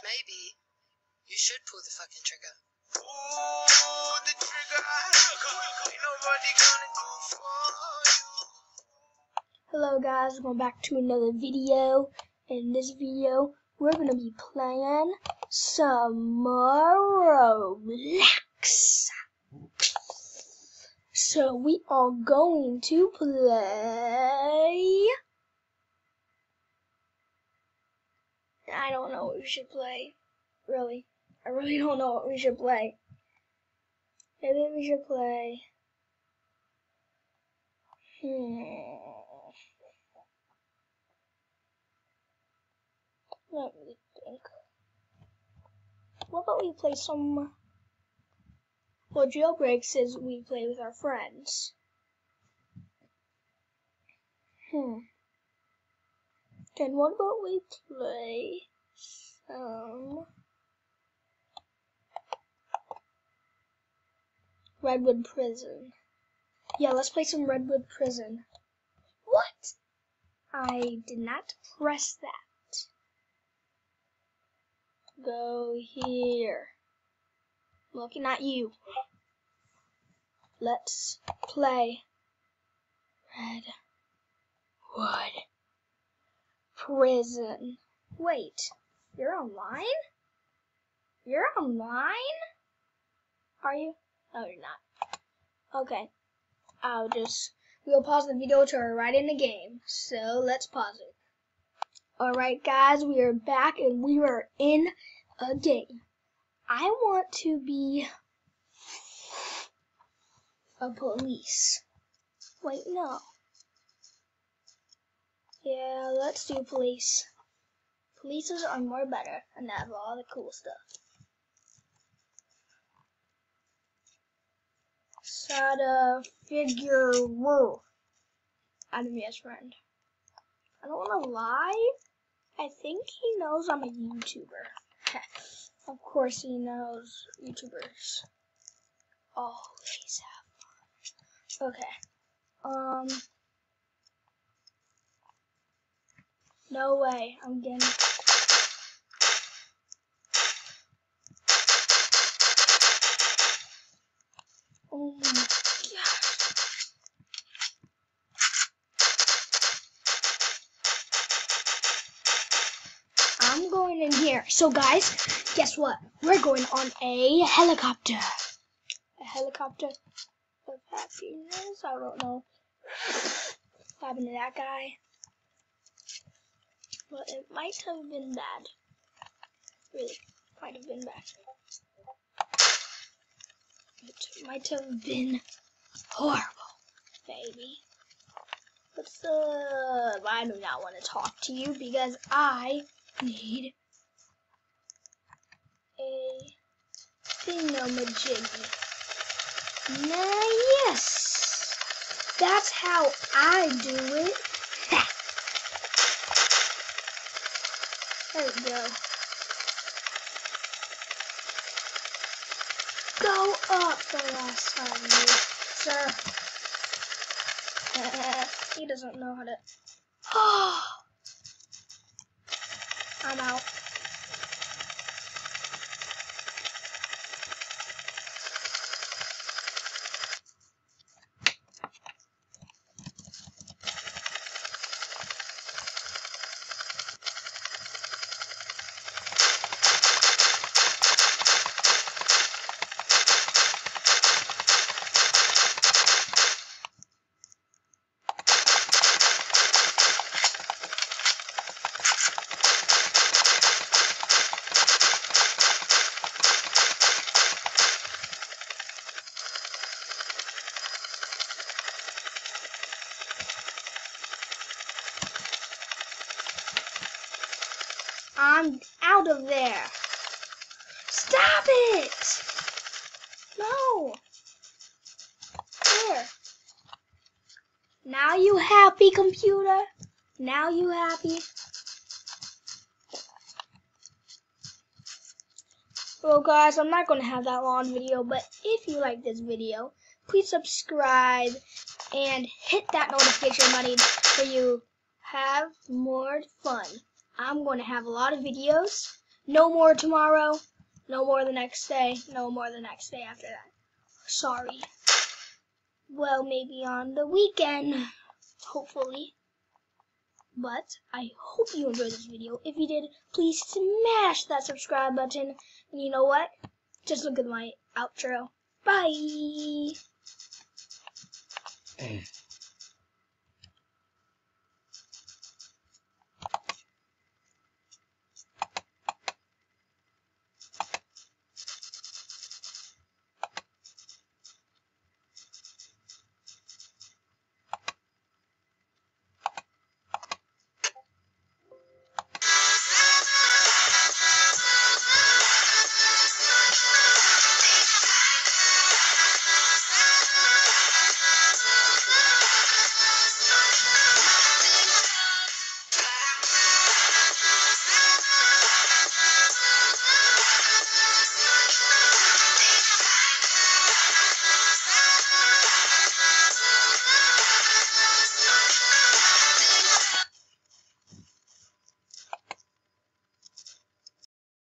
maybe you should pull the fucking trigger. Ooh, the trigger. Ain't nobody gonna do for you. Hello guys, welcome back to another video. In this video, we're gonna be playing some more Roblox. So we are going to play. I don't know what we should play. Really, I really don't know what we should play. Maybe we should play. Let me think. What about we play some? Well, jailbreak says we play with our friends. Then what about we play some Redwood Prison? Yeah, let's play some Redwood Prison. What? I did not press that. Go here. Looking at you. Let's play Redwood Prison. Wait, you're online? You're online? Are you? No, you're not. Okay. We'll pause the video till we're right in the game. So let's pause it. Alright guys, we are back and we are in a game. I want to be a police. Wait, no. Yeah, let's do police. Polices are more better and have all the cool stuff. Sada figure I'm his friend. I don't want to lie. I think he knows I'm a YouTuber. Of course he knows YouTubers always have fun. Okay. No way. I'm getting. Oh my gosh. I'm going in here. So guys, guess what? We're going on a helicopter. A helicopter of happiness. I don't know what happened to that guy. But it might have been bad. Really, might have been bad. It might have been horrible, baby. What's up? I do not want to talk to you because I need a thingamajiggy. Nah, yes. That's how I do it. There we go. Go up the last time, you sir. He doesn't know how to. I'm out. I'm out of there. Stop it! No. There. Now you happy, computer? Now you happy? Well guys, I'm not going to have that long video, but if you like this video, please subscribe and hit that notification button so you have more fun. I'm going to have a lot of videos No more tomorrow. No more the next day. No more the next day after that. Sorry. Well, maybe on the weekend. Hopefully. But I hope you enjoyed this video. If you did, please smash that subscribe button. And you know what? Just look at my outro. Bye.